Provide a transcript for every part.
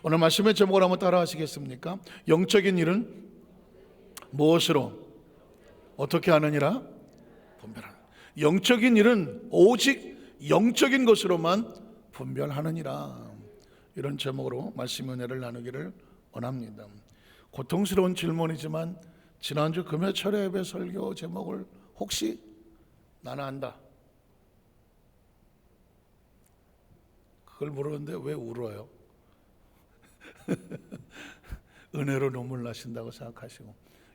오늘 말씀의 제목을 한번 따라 하시겠습니까? 영적인 일은 무엇으로 어떻게 하느니라? 분별하라. 영적인 일은 오직 영적인 것으로만 분별하느니라. 이런 제목으로 말씀 은혜를 나누기를 원합니다. 고통스러운 질문이지만 지난주 금요철에 예배 설교 제목을 혹시 나는 안다, 그걸 물었는데 왜 울어요? 은혜로 눈물 나신다고 생각하시고,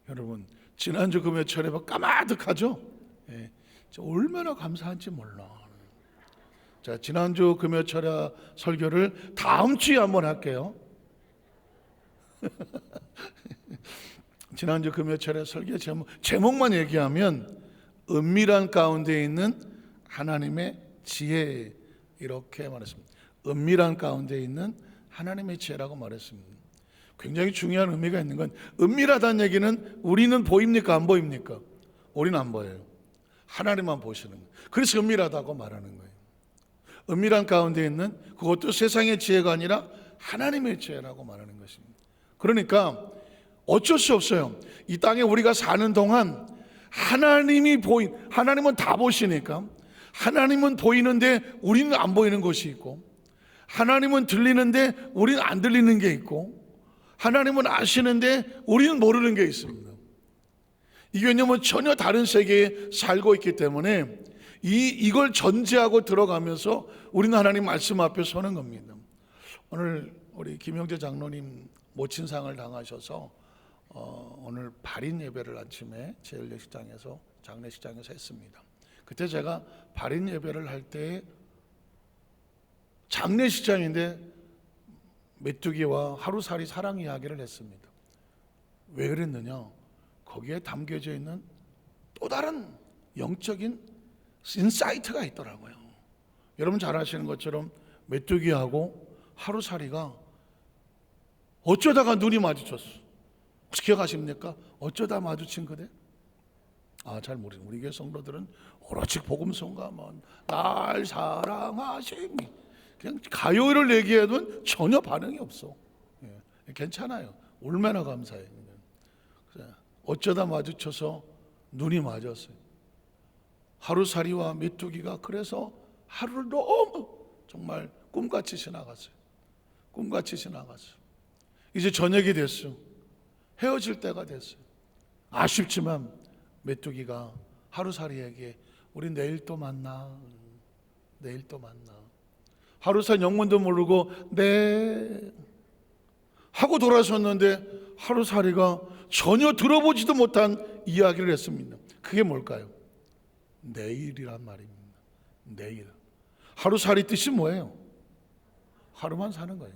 여러분 지난주 금요철에 까마득하죠? 예, 얼마나 감사한지 몰라. 자, 지난주 금요철에 설교를 다음 주에 한번 할게요. 지난주 금요철에 설교 제목만 얘기하면 은밀한 가운데 있는 하나님의 지혜, 이렇게 말했습니다. 은밀한 가운데 있는 하나님의 지혜라고 말했습니다. 굉장히 중요한 의미가 있는 건, 은밀하다는 얘기는 우리는 보입니까 안 보입니까? 우리는 안 보여요. 하나님만 보시는 거예요. 그래서 은밀하다고 말하는 거예요. 은밀한 가운데 있는, 그것도 세상의 지혜가 아니라 하나님의 지혜라고 말하는 것입니다. 그러니까 어쩔 수 없어요. 이 땅에 우리가 사는 동안 하나님은 다 보시니까, 하나님은 보이는데 우리는 안 보이는 것이 있고, 하나님은 들리는데 우리는 안 들리는 게 있고, 하나님은 아시는데 우리는 모르는 게 있습니다. 이게 왜냐하면 전혀 다른 세계에 살고 있기 때문에 이걸 전제하고 들어가면서 우리는 하나님 말씀 앞에 서는 겁니다. 오늘 우리 김영재 장로님 모친상을 당하셔서 오늘 발인 예배를 아침에 제일예식장에서, 장례식장에서 했습니다. 그때 제가 발인 예배를 할 때 장례식장인데 메뚜기와 하루살이 사랑 이야기를 했습니다. 왜 그랬느냐? 거기에 담겨져 있는 또 다른 영적인 인사이트가 있더라고요. 여러분 잘 아시는 것처럼 메뚜기하고 하루살이가 어쩌다가 눈이 마주쳤어. 혹시 기억하십니까? 어쩌다 마주친 그대? 잘 모르죠. 우리 교회 성도들은 오로지 복음성가만 날 사랑하심이, 그냥 가요를 얘기해도 전혀 반응이 없어. 괜찮아요. 얼마나 감사해요. 어쩌다 마주쳐서 눈이 맞았어요. 하루살이와 메뚜기가 그래서 하루를 너무 정말 꿈같이 지나갔어요. 꿈같이 지나갔어요. 이제 저녁이 됐어요. 헤어질 때가 됐어요. 아쉽지만 메뚜기가 하루살이에게 우리 내일 또 만나, 내일 또 만나. 하루살이 영문도 모르고 네 하고 돌아섰는데 하루살이가 전혀 들어보지도 못한 이야기를 했습니다. 그게 뭘까요? 내일이란 말입니다. 내일. 하루살이 뜻이 뭐예요? 하루만 사는 거예요.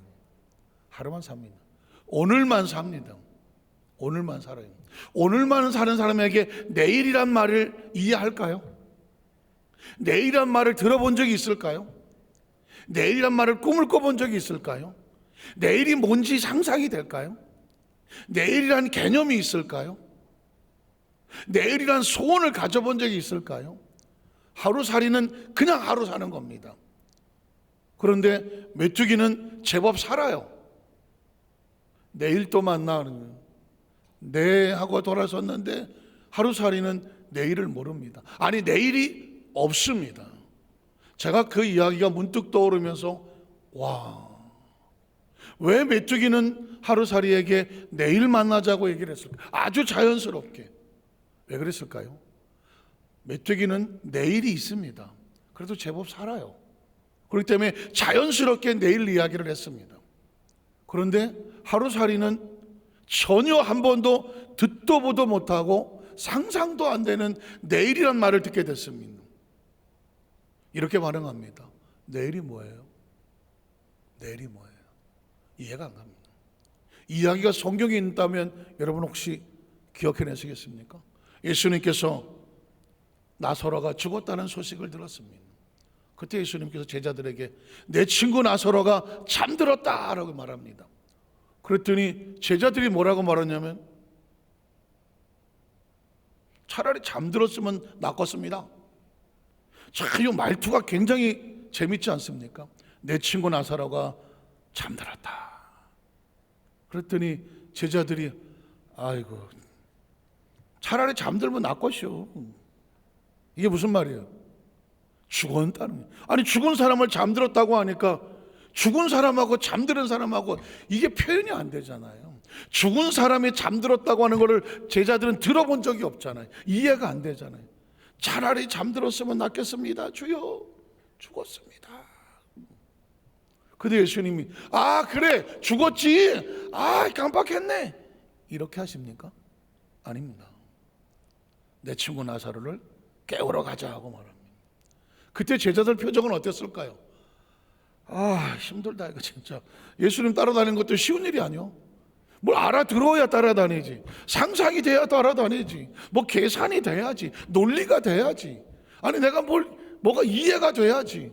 하루만 삽니다. 오늘만 삽니다. 오늘만 살아요. 오늘만 사는 사람에게 내일이란 말을 이해할까요? 내일이란 말을 들어본 적이 있을까요? 내일이란 말을 꿈을 꿔본 적이 있을까요? 내일이 뭔지 상상이 될까요? 내일이란 개념이 있을까요? 내일이란 소원을 가져본 적이 있을까요? 하루살이는 그냥 하루 사는 겁니다. 그런데 메뚜기는 제법 살아요. 내일 또 만나는, 네 하고 돌아섰는데 하루살이는 내일을 모릅니다. 아니, 내일이 없습니다. 제가 그 이야기가 문득 떠오르면서, 왜 메뚜기는 하루살이에게 내일 만나자고 얘기를 했을까? 아주 자연스럽게. 왜 그랬을까요? 메뚜기는 내일이 있습니다. 그래도 제법 살아요. 그렇기 때문에 자연스럽게 내일 이야기를 했습니다. 그런데 하루살이는 전혀 한 번도 듣도 보도 못하고 상상도 안 되는 내일이란 말을 듣게 됐습니다. 이렇게 반응합니다. 내일이 뭐예요? 내일이 뭐예요? 이해가 안 갑니다. 이야기가 성경에 있다면 여러분 혹시 기억해내시겠습니까? 예수님께서 나사로가 죽었다는 소식을 들었습니다. 그때 예수님께서 제자들에게 내 친구 나사로가 잠들었다라고 말합니다. 그랬더니 제자들이 뭐라고 말하냐면, 차라리 잠들었으면 낫겠습니다. 자, 이 말투가 굉장히 재밌지 않습니까? 내 친구 나사로가 잠들었다. 그랬더니 제자들이 아이고 차라리 잠들면 낫겠쇼. 이게 무슨 말이에요? 죽었다는. 아니 죽은 사람을 잠들었다고 하니까 죽은 사람하고 잠드는 사람하고 이게 표현이 안 되잖아요. 죽은 사람이 잠들었다고 하는 것을 제자들은 들어본 적이 없잖아요. 이해가 안 되잖아요. 차라리 잠들었으면 낫겠습니다. 주여, 죽었습니다. 근데 예수님이 아 그래 죽었지, 아 깜빡했네, 이렇게 하십니까? 아닙니다. 내 친구 나사로를 깨우러 가자 하고 말합니다. 그때 제자들 표정은 어땠을까요? 아 힘들다 이거 진짜. 예수님 따라다니는 것도 쉬운 일이 아니요. 뭘 알아들어야 따라다니지, 상상이 돼야 따라다니지, 뭐 계산이 돼야지, 논리가 돼야지. 아니 내가 뭐가 이해가 돼야지.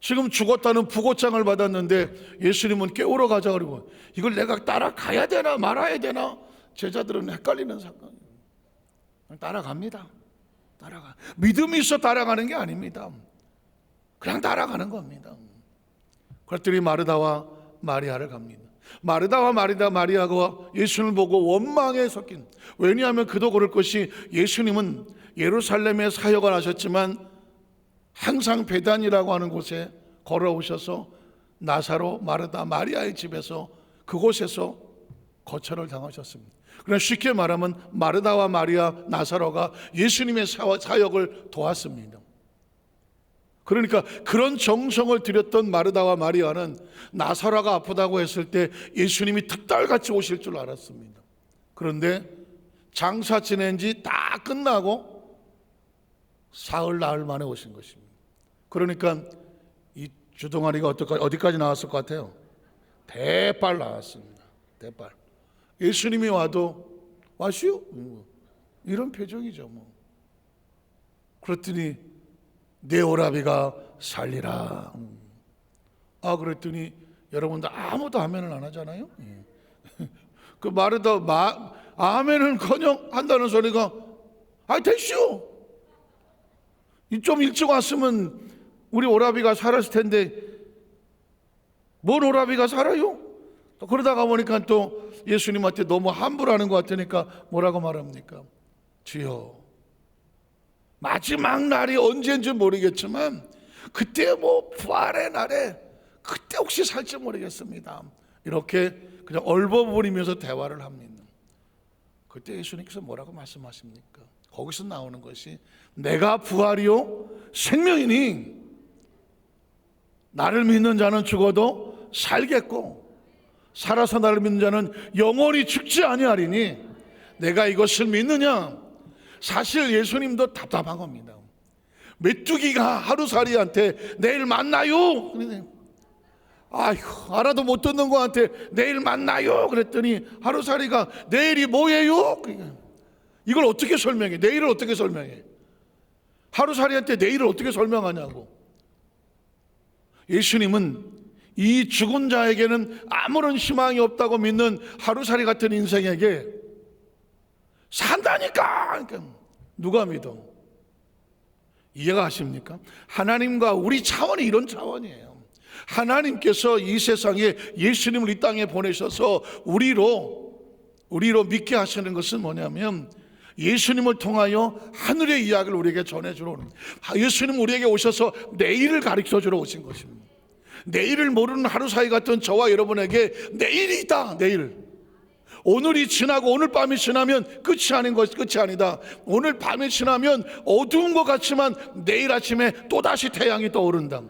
지금 죽었다는 부고장을 받았는데 예수님은 깨우러 가자 그러고 이걸 내가 따라가야 되나 말아야 되나? 제자들은 헷갈리는 상황이에요. 따라갑니다. 따라가. 믿음이 있어 따라가는 게 아닙니다. 그냥 따라가는 겁니다. 그랬더니 마르다와 마리아를 갑니다. 마르다와 마리아가 예수님을 보고 원망에 섞인. 왜냐하면 그도 그럴 것이 예수님은 예루살렘에 사역을 하셨지만 항상 베단이라고 하는 곳에 걸어오셔서 나사로, 마르다, 마리아의 집에서 그곳에서 거처를 당하셨습니다. 그러나 쉽게 말하면 마르다와 마리아, 나사로가 예수님의 사역을 도왔습니다. 그러니까 그런 정성을 들였던 마르다와 마리아는 나사로가 아프다고 했을 때 예수님이 특달같이 오실 줄 알았습니다. 그런데 장사 지낸 지 다 끝나고 사흘 나흘 만에 오신 것입니다. 그러니까 이 주둥아리가 어디까지 나왔을 것 같아요? 대빨 나왔습니다. 대빨. 예수님이 와도 와시오? 이런 표정이죠. 뭐. 그랬더니 내 오라비가 살리라. 아 그랬더니 여러분들 아무도 아멘을 안 하잖아요. 그 마르다 아멘을커녕 한다는 소리가 아 됐쇼. 좀 일찍 왔으면 우리 오라비가 살았을 텐데 뭔 오라비가 살아요? 또 그러다가 보니까 또 예수님한테 너무 함부로하는 것 같으니까 뭐라고 말합니까? 주여, 마지막 날이 언제인지 모르겠지만 그때 뭐 부활의 날에 그때 혹시 살지 모르겠습니다. 이렇게 그냥 얼버무리면서 대화를 합니다. 그때 예수님께서 뭐라고 말씀하십니까? 거기서 나오는 것이 내가 부활이요 생명이니 나를 믿는 자는 죽어도 살겠고 살아서 나를 믿는 자는 영원히 죽지 아니하리니 내가 이것을 믿느냐? 사실 예수님도 답답한 겁니다. 메뚜기가 하루살이한테 내일 만나요. 아이고 알아도 못 듣는 거한테 내일 만나요 그랬더니 하루살이가 내일이 뭐예요? 이걸 어떻게 설명해? 내일을 어떻게 설명해? 하루살이한테 내일을 어떻게 설명하냐고. 예수님은 이 죽은 자에게는 아무런 희망이 없다고 믿는 하루살이 같은 인생에게 산다니까. 그러니까 누가 믿어? 이해가 가십니까? 하나님과 우리 차원이 이런 차원이에요. 하나님께서 이 세상에 예수님을 이 땅에 보내셔서 우리로 믿게 하시는 것은 뭐냐면 예수님을 통하여 하늘의 이야기를 우리에게 전해주러 오는, 예수님 우리에게 오셔서 내일을 가르쳐주러 오신 것입니다. 내일을 모르는 하루사이 같은 저와 여러분에게 내일이 있다. 내일, 오늘이 지나고 오늘 밤이 지나면 끝이 아닌 것이 끝이 아니다. 오늘 밤이 지나면 어두운 것 같지만 내일 아침에 또다시 태양이 떠오른다.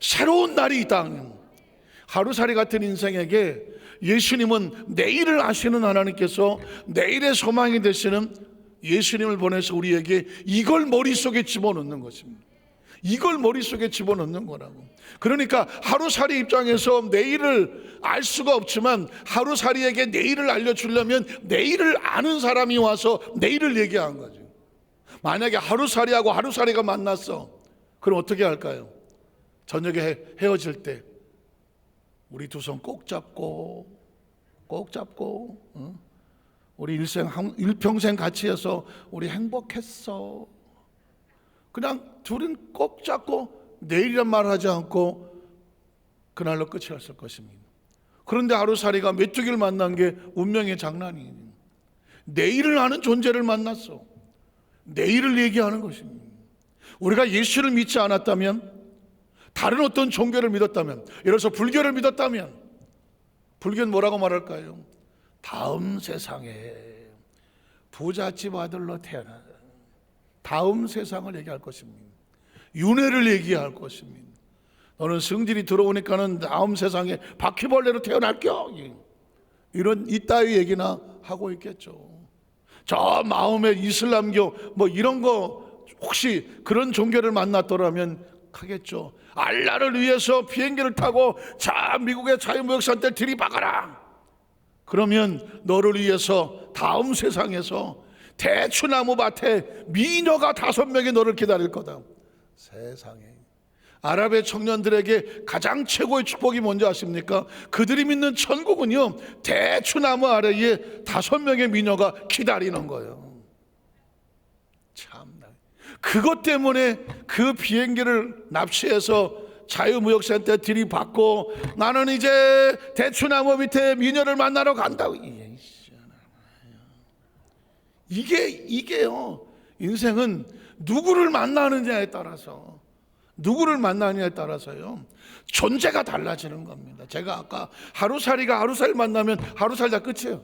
새로운 날이 있다. 하루살이 같은 인생에게 예수님은 내일을 아시는 하나님께서 내일의 소망이 되시는 예수님을 보내서 우리에게 이걸 머릿속에 집어넣는 것입니다. 이걸 머릿속에 집어넣는 거라고. 그러니까 하루살이 입장에서 내일을 알 수가 없지만 하루살이에게 내일을 알려주려면 내일을 아는 사람이 와서 내일을 얘기한 거죠. 만약에 하루살이하고 하루살이가 만났어, 그럼 어떻게 할까요? 저녁에 헤어질 때 우리 두 손 꼭 잡고 우리 일평생 같이 해서 우리 행복했어. 그냥 둘은 꼭 잡고 내일이란 말을 하지 않고 그날로 끝이 났을 것입니다. 그런데 하루살이가 메뚜기를 만난 게 운명의 장난이에요. 내일을 아는 존재를 만났어. 내일을 얘기하는 것입니다. 우리가 예수를 믿지 않았다면, 다른 어떤 종교를 믿었다면, 예를 들어서 불교를 믿었다면, 불교는 뭐라고 말할까요? 다음 세상에 부잣집 아들로 태어나 다음 세상을 얘기할 것입니다. 윤회를 얘기할 것입니다. 너는 성질이 들어오니까는 다음 세상에 바퀴벌레로 태어날겨, 이런 이따위 얘기나 하고 있겠죠. 저 마음에 이슬람교 뭐 이런 거 혹시 그런 종교를 만났더라면 하겠죠. 알라를 위해서 비행기를 타고 자 미국의 자유무역사한테 들이박아라. 그러면 너를 위해서 다음 세상에서 대추나무 밭에 미녀가 5명이 너를 기다릴 거다. 세상에, 아랍의 청년들에게 가장 최고의 축복이 뭔지 아십니까? 그들이 믿는 천국은요, 대추나무 아래에 5명의 미녀가 기다리는 거예요. 참나, 그것 때문에 그 비행기를 납치해서 자유무역센터에 들이받고 나는 이제 대추나무 밑에 미녀를 만나러 간다고. 이게요, 인생은 누구를 만나느냐에 따라서, 누구를 만나느냐에 따라서요 존재가 달라지는 겁니다. 제가 아까 하루살이가 하루살 만나면 하루살다 끝이에요.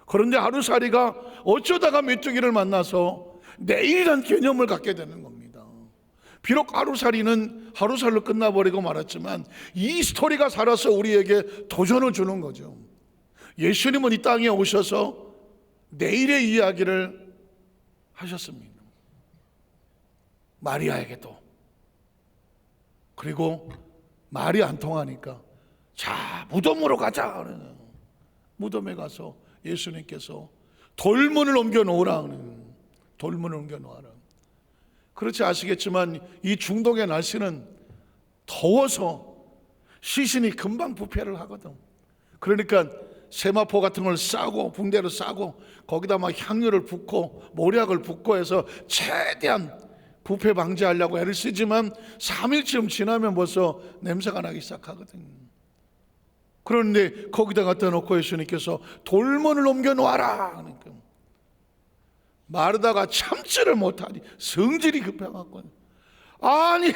그런데 하루살이가 어쩌다가 메뚜기를 만나서 내일이란 개념을 갖게 되는 겁니다. 비록 하루살이는 하루살로 끝나버리고 말았지만 이 스토리가 살아서 우리에게 도전을 주는 거죠. 예수님은 이 땅에 오셔서 내일의 이야기를 하셨습니다. 마리아에게도. 그리고 말이 안 통하니까 자 무덤으로 가자. 무덤에 가서 예수님께서 돌문을 옮겨 놓으라. 돌문을 옮겨 놓아라. 그렇지 아시겠지만 이 중동의 날씨는 더워서 시신이 금방 부패를 하거든. 그러니까 세마포 같은 걸 싸고 붕대를 싸고 거기다 막 향유를 붓고 모략을 붓고 해서 최대한 부패 방지하려고 애를 쓰지만 3일쯤 지나면 벌써 냄새가 나기 시작하거든요. 그런데 거기다 갖다 놓고 예수님께서 돌문을 옮겨 놓아라 하니까 마르다가 참지를 못하니 성질이 급해갖고, 아니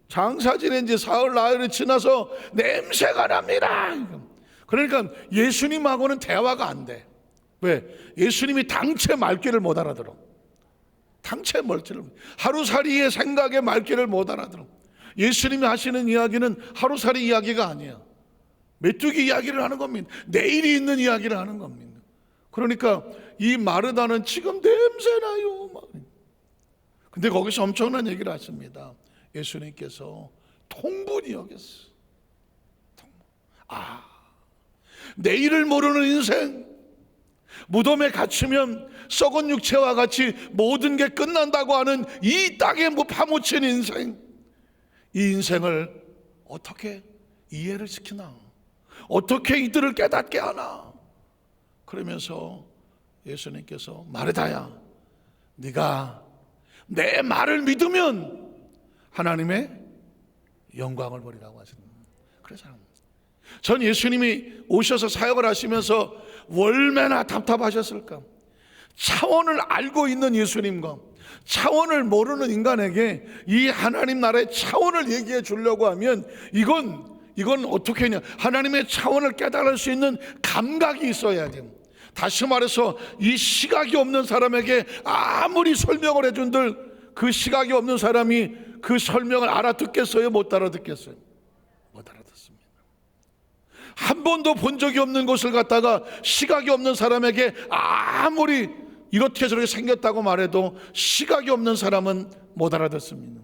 장사 지낸 지 사흘 나흘이 지나서 냄새가 납니다. 그러니까 예수님하고는 대화가 안 돼. 왜? 예수님이 당체 말귀를 못 알아들어. 당체 말귀를, 하루살이의 생각의 말귀를 못 알아들어. 예수님이 하시는 이야기는 하루살이 이야기가 아니야. 메뚜기 이야기를 하는 겁니다. 내일이 있는 이야기를 하는 겁니다. 그러니까 이 마르다는 지금 냄새나요. 근데 거기서 엄청난 얘기를 하십니다. 예수님께서 통분히 여겼어. 내일을 모르는 인생, 무덤에 갇히면 썩은 육체와 같이 모든 게 끝난다고 하는 이 땅에 파묻힌 인생, 이 인생을 어떻게 이해를 시키나, 어떻게 이들을 깨닫게 하나. 그러면서 예수님께서 마르다야, 네가 내 말을 믿으면 하나님의 영광을 보리라고 하십니다. 그래서 전 예수님이 오셔서 사역을 하시면서 얼마나 답답하셨을까. 차원을 알고 있는 예수님과 차원을 모르는 인간에게 이 하나님 나라의 차원을 얘기해 주려고 하면 이건 어떻게 했냐, 하나님의 차원을 깨달을 수 있는 감각이 있어야 돼요. 다시 말해서 이 시각이 없는 사람에게 아무리 설명을 해준들 그 시각이 없는 사람이 그 설명을 알아듣겠어요? 못 알아듣겠어요? 못 알아듣습니다. 한 번도 본 적이 없는 것을 갖다가 시각이 없는 사람에게 아무리 이렇게 저렇게 생겼다고 말해도 시각이 없는 사람은 못 알아듣습니다.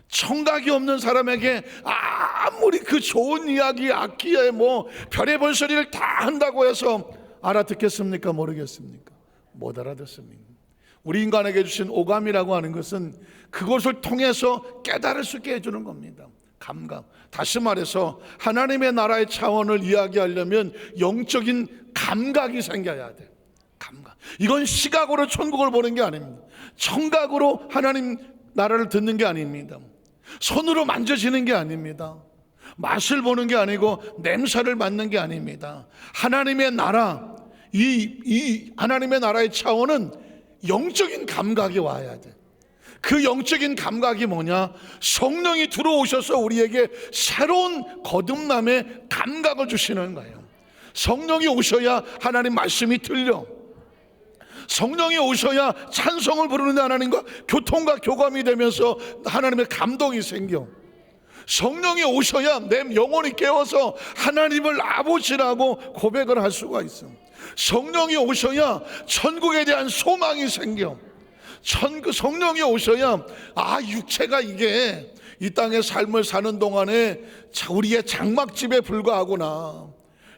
청각이 없는 사람에게 아무리 그 좋은 이야기 악기에 뭐 별의별 소리를 다 한다고 해서 알아듣겠습니까? 모르겠습니까? 못 알아듣습니다. 우리 인간에게 주신 오감이라고 하는 것은 그것을 통해서 깨달을 수 있게 해주는 겁니다. 감각. 다시 말해서 하나님의 나라의 차원을 이야기하려면 영적인 감각이 생겨야 돼요. 감각. 이건 시각으로 천국을 보는 게 아닙니다. 청각으로 하나님 나라를 듣는 게 아닙니다. 손으로 만져지는 게 아닙니다. 맛을 보는 게 아니고 냄새를 맡는 게 아닙니다. 하나님의 나라, 이 하나님의 나라의 차원은 영적인 감각이 와야 돼. 그 영적인 감각이 뭐냐? 성령이 들어오셔서 우리에게 새로운 거듭남의 감각을 주시는 거예요. 성령이 오셔야 하나님 말씀이 들려. 성령이 오셔야 찬송을 부르는 하나님과 교통과 교감이 되면서 하나님의 감동이 생겨. 성령이 오셔야 내 영혼이 깨어서 하나님을 아버지라고 고백을 할 수가 있어. 성령이 오셔야 천국에 대한 소망이 생겨. 성령이 오셔야 육체가 이게 이 땅의 삶을 사는 동안에 우리의 장막집에 불과하구나,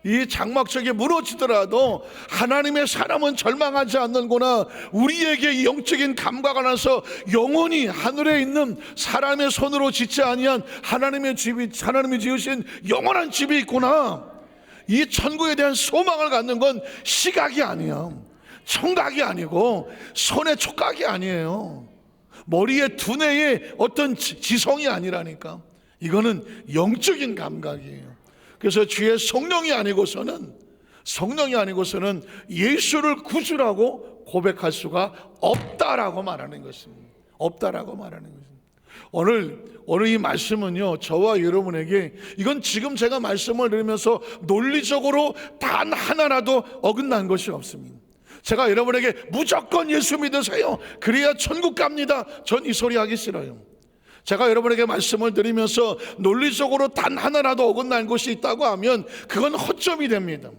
이 장막석이 무너지더라도 하나님의 사람은 절망하지 않는구나, 우리에게 이 영적인 감각을 나서 영원히 하늘에 있는 사람의 손으로 짓지 아니한 하나님이 지으신 영원한 집이 있구나, 이 천국에 대한 소망을 갖는 건 시각이 아니야, 청각이 아니고 손의 촉각이 아니에요, 머리의 두뇌의 어떤 지성이 아니라니까. 이거는 영적인 감각이에요. 그래서 주의 성령이 아니고서는 예수를 구주라고 고백할 수가 없다라고 말하는 것입니다. 없다라고 말하는 것입니다. 오늘 이 말씀은요, 저와 여러분에게, 이건 지금 제가 말씀을 들으면서 논리적으로 단 하나라도 어긋난 것이 없습니다. 제가 여러분에게 무조건 예수 믿으세요, 그래야 천국 갑니다, 전 이 소리 하기 싫어요. 제가 여러분에게 말씀을 드리면서 논리적으로 단 하나라도 어긋난 것이 있다고 하면 그건 허점이 됩니다.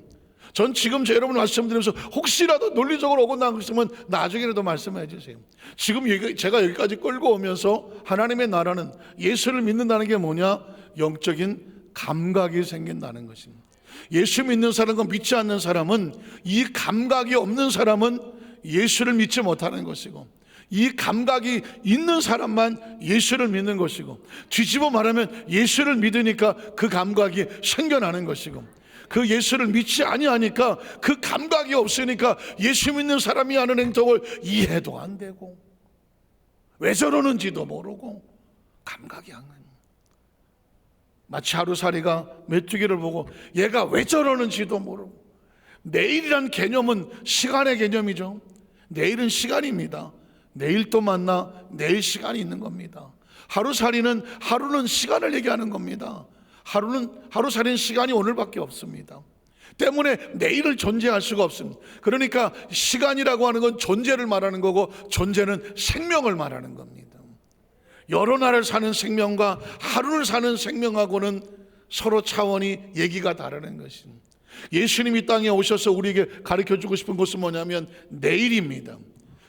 전 지금 여러분 말씀드리면서 혹시라도 논리적으로 어긋난 것 있으면 나중에라도 말씀해 주세요. 지금 제가 여기까지 끌고 오면서 하나님의 나라는 예수를 믿는다는 게 뭐냐? 영적인 감각이 생긴다는 것입니다. 예수 믿는 사람과 믿지 않는 사람은, 이 감각이 없는 사람은 예수를 믿지 못하는 것이고, 이 감각이 있는 사람만 예수를 믿는 것이고, 뒤집어 말하면 예수를 믿으니까 그 감각이 생겨나는 것이고, 그 예수를 믿지 아니하니까 그 감각이 없으니까 예수 믿는 사람이 하는 행동을 이해도 안 되고 왜 저러는지도 모르고 감각이 안 가요. 마치 하루살이가 메뚜기를 보고 얘가 왜 저러는지도 모르고. 내일이란 개념은 시간의 개념이죠. 내일은 시간입니다. 내일 또 만나, 내일 시간이 있는 겁니다. 하루는 시간을 얘기하는 겁니다. 하루살이는 시간이 오늘밖에 없습니다. 때문에 내일을 존재할 수가 없습니다. 그러니까 시간이라고 하는 건 존재를 말하는 거고, 존재는 생명을 말하는 겁니다. 여러 날을 사는 생명과 하루를 사는 생명하고는 서로 차원이 얘기가 다르는 것입니다. 예수님이 땅에 오셔서 우리에게 가르쳐주고 싶은 것은 뭐냐면 내일입니다.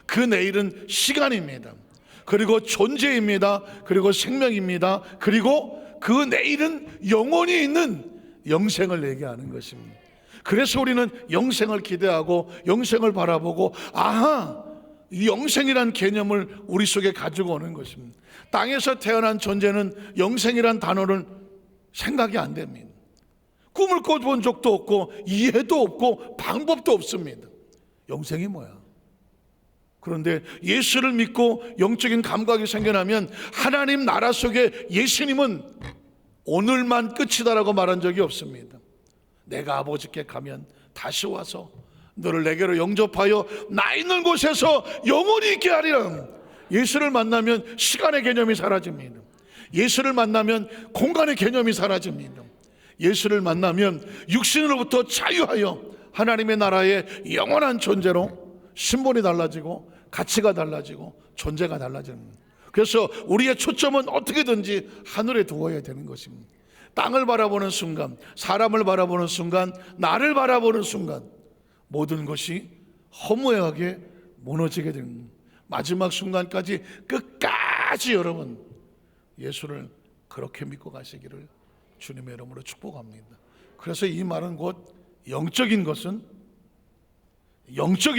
그 내일은 시간입니다. 그리고 존재입니다. 그리고 생명입니다. 그리고 그 내일은 영원히 있는 영생을 얘기하는 것입니다. 그래서 우리는 영생을 기대하고 영생을 바라보고, 이 영생이란 개념을 우리 속에 가지고 오는 것입니다. 땅에서 태어난 존재는 영생이란 단어를 생각이 안 됩니다. 꿈을 꿔본 적도 없고 이해도 없고 방법도 없습니다. 영생이 뭐야? 그런데 예수를 믿고 영적인 감각이 생겨나면, 하나님 나라 속에 예수님은 오늘만 끝이다라고 말한 적이 없습니다. 내가 아버지께 가면 다시 와서 너를 내게로 영접하여 나 있는 곳에서 영원히 있게 하리라. 예수를 만나면 시간의 개념이 사라집니다. 예수를 만나면 공간의 개념이 사라집니다. 예수를 만나면 육신으로부터 자유하여 하나님의 나라의 영원한 존재로 신분이 달라지고 가치가 달라지고 존재가 달라집니다. 그래서 우리의 초점은 어떻게든지 하늘에 두어야 되는 것입니다. 땅을 바라보는 순간, 사람을 바라보는 순간, 나를 바라보는 순간 모든 것이 허무하게 무너지게 됩니다. 마지막 순간까지 끝까지 여러분 예수를 그렇게 믿고 가시기를 주님의 이름으로 축복합니다. 그래서 이 말은 곧 영적인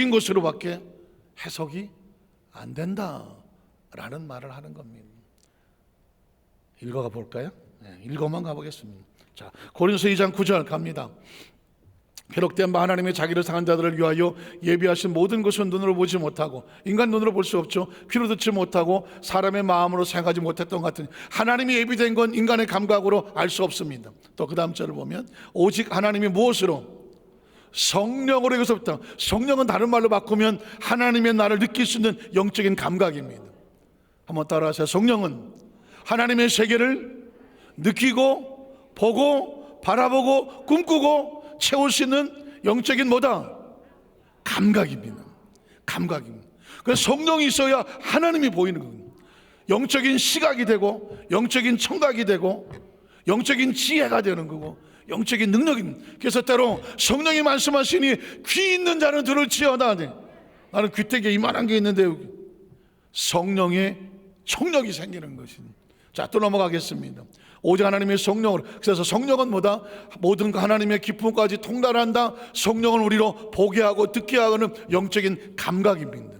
것으로밖에 해석이 안 된다라는 말을 하는 겁니다. 읽어가 볼까요? 읽어만 가보겠습니다. 자, 고린도서 2장 9절 갑니다. 기록된 바 하나님의 자기를 상한 자들을 위하여 예비하신 모든 것은 눈으로 보지 못하고, 인간 눈으로 볼 수 없죠. 귀로 듣지 못하고 사람의 마음으로 생각하지 못했던 것 같은, 하나님이 예비된 건 인간의 감각으로 알 수 없습니다. 또 그 다음 절을 보면 오직 하나님이 무엇으로? 성령으로. 여기서부터 성령은 다른 말로 바꾸면 하나님의 나를 느낄 수 있는 영적인 감각입니다. 한번 따라하세요. 성령은 하나님의 세계를 느끼고 보고 바라보고 꿈꾸고 채울 수 있는 영적인 뭐다? 감각입니다. 감각입니다. 그래서 성령이 있어야 하나님이 보이는 겁니다. 영적인 시각이 되고 영적인 청각이 되고 영적인 지혜가 되는 거고 영적인 능력입니다. 그래서 때로 성령이 말씀하시니 귀 있는 자는 들을지어다. 나는 귀때기에 이만한 게 있는데 성령의 청력이 생기는 것입니다. 자, 또 넘어가겠습니다. 오직 하나님의 성령으로. 그래서 성령은 뭐다? 모든 하나님의 기쁨까지 통달한다. 성령은 우리로 보게 하고 듣게 하는 영적인 감각입니다.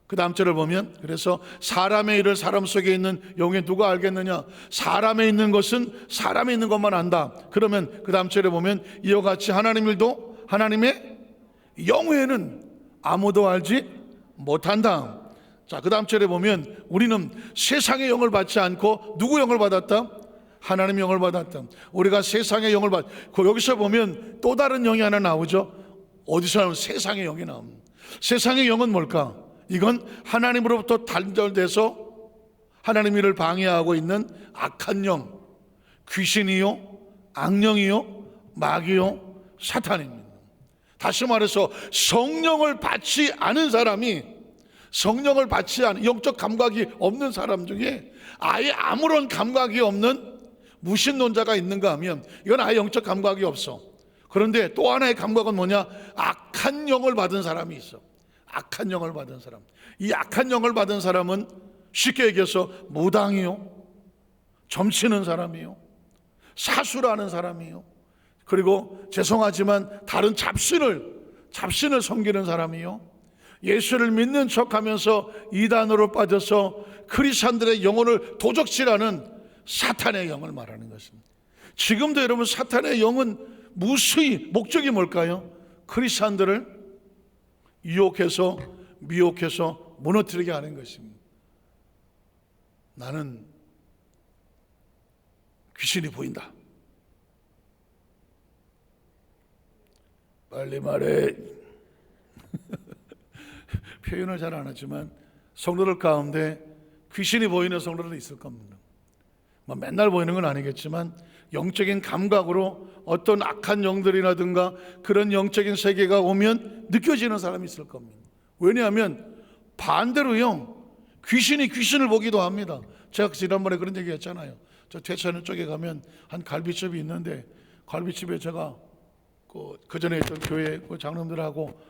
그 다음 절을 보면, 그래서 사람의 일을 사람 속에 있는 영에 누가 알겠느냐? 사람에 있는 것은 사람에 있는 것만 안다. 그러면 그 다음 절에 보면 이와 같이 하나님 일도 하나님의 영 외에는 아무도 알지 못한다. 자, 그 다음 절에 보면 우리는 세상의 영을 받지 않고 누구 영을 받았다? 하나님의 영을 받았다. 우리가 세상의 영을 여기서 보면 또 다른 영이 하나 나오죠. 어디서 나오면 세상의 영이 나옵니다. 세상의 영은 뭘까? 이건 하나님으로부터 단절돼서 하나님 일을 방해하고 있는 악한 영, 귀신이요, 악령이요, 마귀요, 사탄입니다. 다시 말해서 성령을 받지 않은 사람이, 성령을 받지 않은 영적 감각이 없는 사람 중에 아예 아무런 감각이 없는 무신론자가 있는가 하면 이건 아예 영적 감각이 없어. 그런데 또 하나의 감각은 뭐냐? 악한 영을 받은 사람이 있어. 악한 영을 받은 사람. 이 악한 영을 받은 사람은 쉽게 얘기해서 무당이요, 점치는 사람이요, 사수라는 사람이요, 그리고 죄송하지만 다른 잡신을 섬기는 사람이요, 예수를 믿는 척하면서 이단으로 빠져서 크리스찬들의 영혼을 도적질하는 사탄의 영을 말하는 것입니다. 지금도 여러분 사탄의 영은 무수히 목적이 뭘까요? 크리스찬들을 유혹해서 미혹해서 무너뜨리게 하는 것입니다. 나는 귀신이 보인다. 빨리 말해. 표현을 잘 안 하지만 성도들 가운데 귀신이 보이는 성도들도 있을 겁니다. 맨날 보이는 건 아니겠지만 영적인 감각으로 어떤 악한 영들이라든가 그런 영적인 세계가 오면 느껴지는 사람이 있을 겁니다. 왜냐하면 반대로요, 귀신이 귀신을 보기도 합니다. 제가 지난번에 그런 얘기 했잖아요. 저 대천 쪽에 가면 한 갈비집이 있는데 갈비집에 제가 그 전에 있던 교회 장로들하고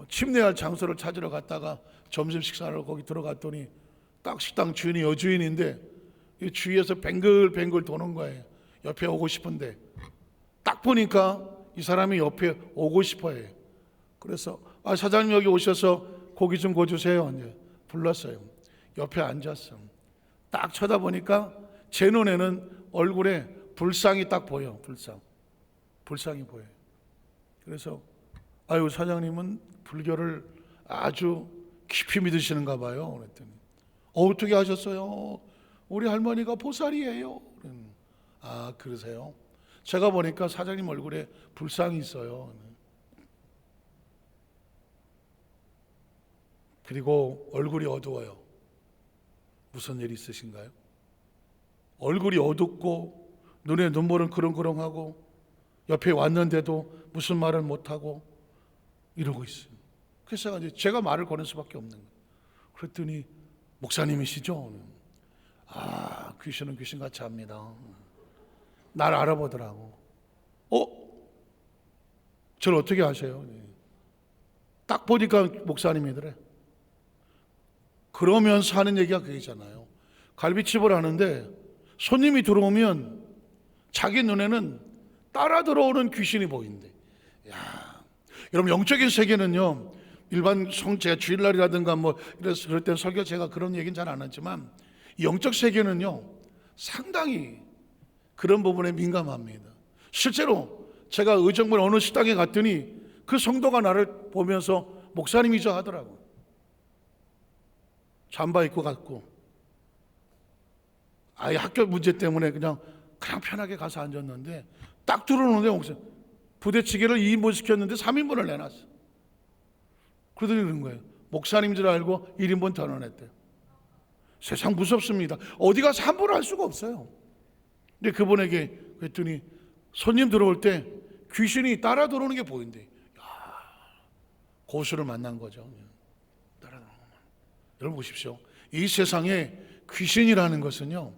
침례할 장소를 찾으러 갔다가 점심 식사를 거기 들어갔더니 딱 식당 주인이 여주인인데 이 주위에서 뱅글뱅글 도는 거예요. 옆에 오고 싶은데 딱 보니까 이 사람이 옆에 오고 싶어해요. 그래서 사장님 여기 오셔서 고기 좀 구워주세요. 이제 불렀어요. 옆에 앉았어. 딱 쳐다보니까 제 눈에는 얼굴에 불상이 딱 보여. 불상이 보여요. 그래서 아유, 사장님은 불교를 아주 깊이 믿으시는가 봐요. 그랬더니 어떻게 하셨어요? 우리 할머니가 보살이에요. 아, 그러세요? 제가 보니까 사장님 얼굴에 불상이 있어요. 그리고 얼굴이 어두워요. 무슨 일 있으신가요? 얼굴이 어둡고 눈에 눈물은 그렁그렁하고 옆에 왔는데도 무슨 말을 못하고 이러고 있어요. 그래서 제가 말을 거는 수밖에 없는 거예요. 그랬더니 목사님이시죠? 아, 귀신은 귀신같이 합니다. 날 알아보더라고. 저를 어떻게 아세요? 딱 보니까 목사님이더래. 그러면서 하는 얘기가 그게잖아요. 갈비집을 하는데 손님이 들어오면 자기 눈에는 따라 들어오는 귀신이 보인대. 야, 여러분 영적인 세계는요, 일반 제가 주일날이라든가 이래서 그럴 때 설교 제가 그런 얘기는 잘 안 하지만 영적 세계는요 상당히 그런 부분에 민감합니다. 실제로 제가 의정부의 어느 식당에 갔더니 그 성도가 나를 보면서 목사님이죠 하더라고. 잠바 입고 갔고, 아예 학교 문제 때문에 그냥 편하게 가서 앉았는데 딱 들어오는데 목사님 부대찌개를 2인분 시켰는데 3인분을 내놨어. 그러더니 그런 거예요. 목사님인 줄 알고 1인분 더 넣어냈대요. 세상 무섭습니다. 어디 가서 함부로 할 수가 없어요. 근데 그분에게 그랬더니 손님 들어올 때 귀신이 따라 들어오는 게 보인대. 고수를 만난 거죠. 따라 들어오는. 여러분 보십시오. 이 세상에 귀신이라는 것은요,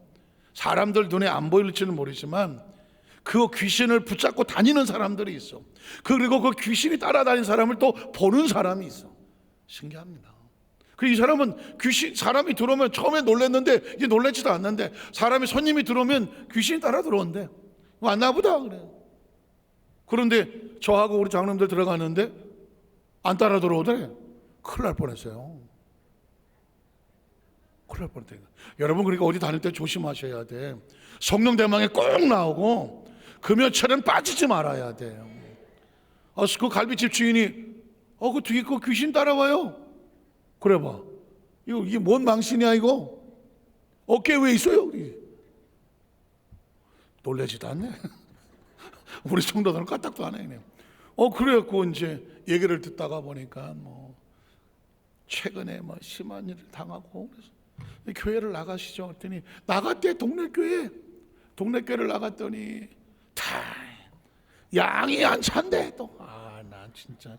사람들 눈에 안 보일지는 모르지만 그 귀신을 붙잡고 다니는 사람들이 있어. 그리고 그 귀신이 따라다니는 사람을 또 보는 사람이 있어. 신기합니다. 이 사람은 귀신, 사람이 들어오면 처음에 놀랐는데 이제 놀라지도 않는데, 사람이 손님이 들어오면 귀신이 따라 들어온대. 왔나 보다 그래요. 그런데 저하고 우리 장로님들 들어가는데 안 따라 들어오더래. 큰일 날 뻔했어요. 큰일 날 뻔했대. 여러분, 그러니까 어디 다닐 때 조심하셔야 돼. 성령 대망에 꼭 나오고 금요철엔 빠지지 말아야 돼요. 그 갈비집 주인이 그 뒤에 그 귀신 따라와요. 그래 봐. 이게 뭔 망신이야 이거? 어깨에 왜 있어요? 놀라지도 않네. 우리 성도들은 까딱도 안 해. 그래갖고 이제 얘기를 듣다가 보니까 최근에 심한 일을 당하고 그래서 교회를 나가시죠. 그랬더니 나갔대. 동네 교회를 나갔더니 다 양이 안 찬대. 또 난 진짜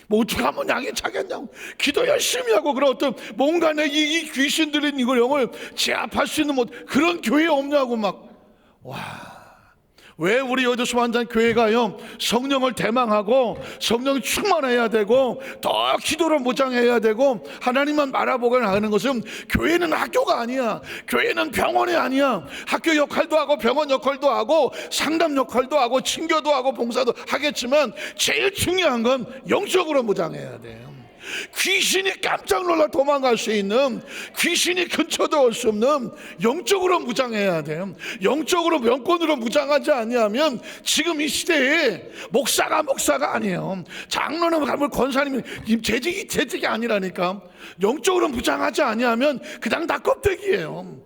어떻게 하면 양이 차겠냐고. 기도 열심히 하고 그런 어떤 뭔가 이 귀신 들린 이걸 영을 제압할 수 있는 그런 교회 없냐고 왜 우리 여도수 완전 교회가요 성령을 대망하고 성령이 충만해야 되고 더 기도를 무장해야 되고 하나님만 바라보고 하는 것은, 교회는 학교가 아니야. 교회는 병원이 아니야. 학교 역할도 하고 병원 역할도 하고 상담 역할도 하고 친교도 하고 봉사도 하겠지만 제일 중요한 건 영적으로 무장해야 돼요. 귀신이 깜짝 놀라 도망갈 수 있는, 귀신이 근처도 올 수 없는 영적으로 무장해야 돼요. 영적으로 명권으로 무장하지 아니하면 지금 이 시대에 목사가 아니에요. 장로는 가면 권사님이 재직이 아니라니까. 영적으로 무장하지 아니하면 그냥 다 껍데기예요.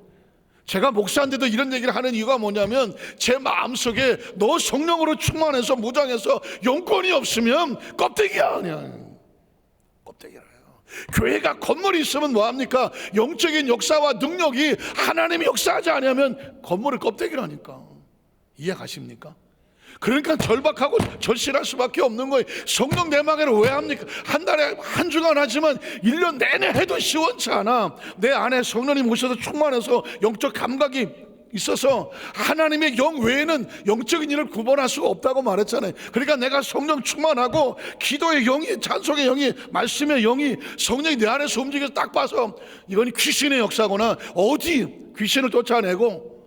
제가 목사인데도 이런 얘기를 하는 이유가 뭐냐면, 제 마음속에 너 성령으로 충만해서 무장해서 영권이 없으면 껍데기야 그냥. 껍데기라요. 교회가 건물이 있으면 뭐합니까? 영적인 역사와 능력이 하나님이 역사하지 않으면 건물을 껍데기라니까. 이해가십니까? 그러니까 절박하고 절실할 수밖에 없는 거예요. 성령 대망회를 왜 합니까? 한 달에 한 주간 하지만 1년 내내 해도 시원치 않아. 내 안에 성령님 오셔서 충만해서 영적 감각이 있어서 하나님의 영 외에는 영적인 일을 구분할 수가 없다고 말했잖아요. 그러니까 내가 성령 충만하고 기도의 영이, 찬송의 영이, 말씀의 영이, 성령이 내 안에서 움직여서 딱 봐서 이건 귀신의 역사구나. 어디 귀신을 쫓아내고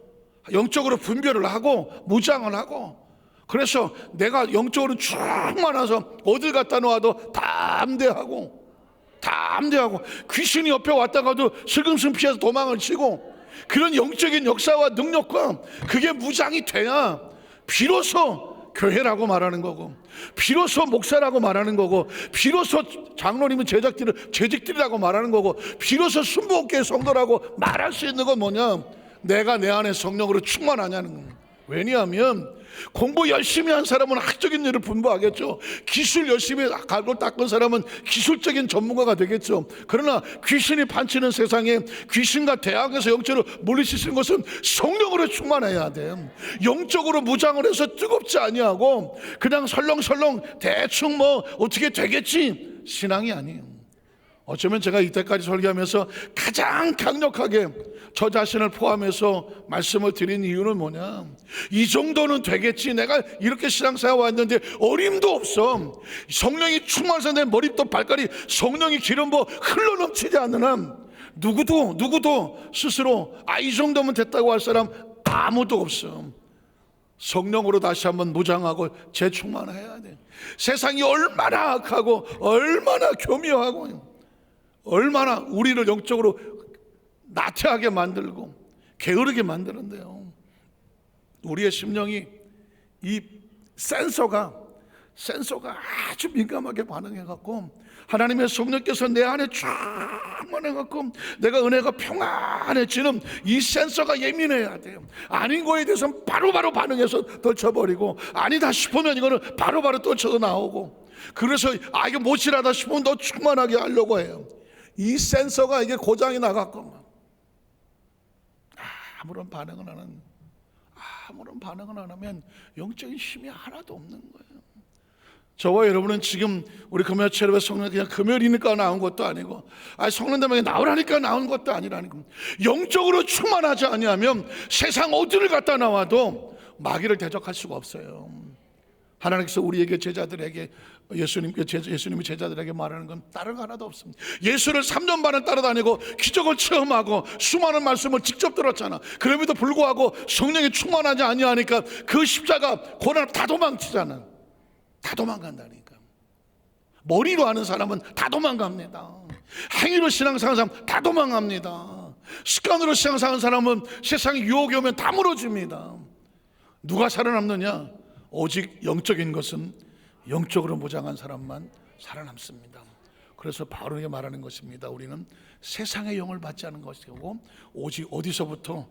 영적으로 분별을 하고 무장을 하고, 그래서 내가 영적으로 충만해서 어딜 갖다 놓아도 담대하고 귀신이 옆에 왔다가도 슬금슬금 피해서 도망을 치고, 그런 영적인 역사와 능력과 그게 무장이 돼야 비로소 교회라고 말하는 거고, 비로소 목사라고 말하는 거고, 비로소 장로님은 재직들이라고 말하는 거고, 비로소 순복음교회 성도라고 말할 수 있는 건 뭐냐? 내가 내 안에 성령으로 충만하냐는 겁니다. 왜냐하면 공부 열심히 한 사람은 학적인 일을 분부하겠죠. 기술 열심히 갈고 닦은 사람은 기술적인 전문가가 되겠죠. 그러나 귀신이 판치는 세상에 귀신과 대항해서 영적으로 물리치는 것은 성령으로 충만해야 돼. 영적으로 무장을 해서 뜨겁지 아니하고 그냥 설렁설렁 대충 어떻게 되겠지, 신앙이 아니에요. 어쩌면 제가 이때까지 설교하면서 가장 강력하게 저 자신을 포함해서 말씀을 드린 이유는 뭐냐, 이 정도는 되겠지, 내가 이렇게 신앙생활 왔는데 어림도 없어, 성령이 충만해서 내 머리부터 발까지 성령이 기름 부어 흘러넘치지 않는 한 누구도 스스로 이 정도면 됐다고 할 사람 아무도 없어. 성령으로 다시 한번 무장하고 재충만해야 돼. 세상이 얼마나 악하고 얼마나 교묘하고 얼마나 우리를 영적으로 나태하게 만들고 게으르게 만드는데요. 우리의 심령이 이 센서가 아주 민감하게 반응해갖고 하나님의 성령께서 내 안에 충만해갖고 내가 은혜가 평안해지는 이 센서가 예민해야 돼요. 아닌 거에 대해서는 바로바로 반응해서 떨쳐버리고, 아니다 싶으면 이거는 바로바로 떨쳐서 나오고, 그래서 이게 못이라다 싶으면 더 충만하게 하려고 해요. 이 센서가 이게 고장이 나갖고 아무런 반응을 안 하면 영적인 힘이 하나도 없는 거예요. 저와 여러분은 지금 우리 금요 체험의 성령, 그냥 금요일이니까 나온 것도 아니고, 성령님에게 나오라니까 나온 것도 아니라니까. 영적으로 충만하지 아니하면 세상 어디를 갔다 나와도 마귀를 대적할 수가 없어요. 하나님께서 우리에게 제자들에게, 예수님이 제자들에게 말하는 건 다른 거 하나도 없습니다. 예수를 3년 반을 따라다니고 기적을 체험하고 수많은 말씀을 직접 들었잖아. 그럼에도 불구하고 성령이 충만하지 아니하니까 그 십자가 고난을 다 도망치잖아. 다 도망간다니까. 머리로 아는 사람은 다 도망갑니다. 행위로 신앙생활하는 사람은 다 도망갑니다. 습관으로 신앙생활하는 사람은 세상에 유혹이 오면 다 무너집니다. 누가 살아남느냐? 오직 영적인 것은 영적으로 무장한 사람만 살아남습니다. 그래서 바울에게 말하는 것입니다. 우리는 세상의 영을 받지 않은 것이고 오직 어디서부터?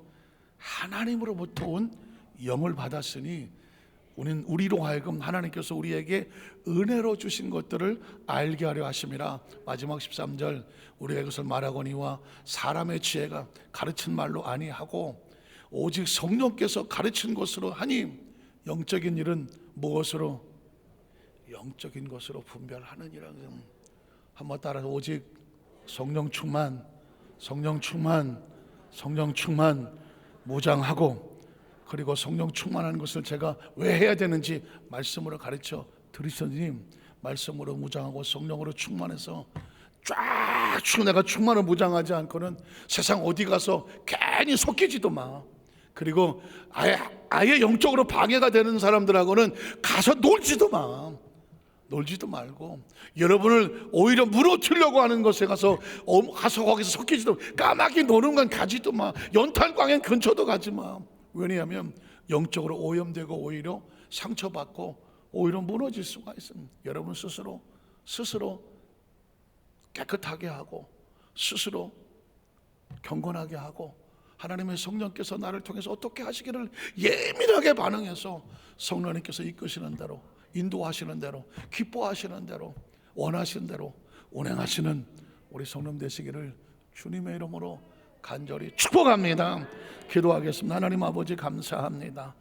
하나님으로부터 온 영을 받았으니 우리로 하여금 하나님께서 우리에게 은혜로 주신 것들을 알게 하려 하심이라. 마지막 13절, 우리가 이것을 말하거니와 사람의 지혜가 가르친 말로 아니하고 오직 성령께서 가르친 것으로 하니 영적인 일은 무엇으로? 영적인 것으로 분별하느니라. 한번 따라서 오직 성령 충만 무장하고, 그리고 성령 충만한 것을 제가 왜 해야 되는지 말씀으로 가르쳐 드리셨으니 말씀으로 무장하고 성령으로 충만해서 쫙 내가 충만을 무장하지 않고는 세상 어디 가서 괜히 섞이지도 마. 그리고 아예 영적으로 방해가 되는 사람들하고는 가서 놀지도 말고, 여러분을 오히려 무너뜨리려고 하는 것에 가서 거기서 섞이지도, 까마귀 노는 건 가지도 마. 연탄광엔 근처도 가지 마. 왜냐하면 영적으로 오염되고 오히려 상처받고 오히려 무너질 수가 있습니다. 여러분 스스로 깨끗하게 하고 스스로 경건하게 하고 하나님의 성령께서 나를 통해서 어떻게 하시기를 예민하게 반응해서 성령님께서 이끄시는 대로, 인도하시는 대로, 기뻐하시는 대로, 원하시는 대로 운행하시는 우리 성령 되시기를 주님의 이름으로 간절히 축복합니다. 기도하겠습니다. 하나님 아버지 감사합니다.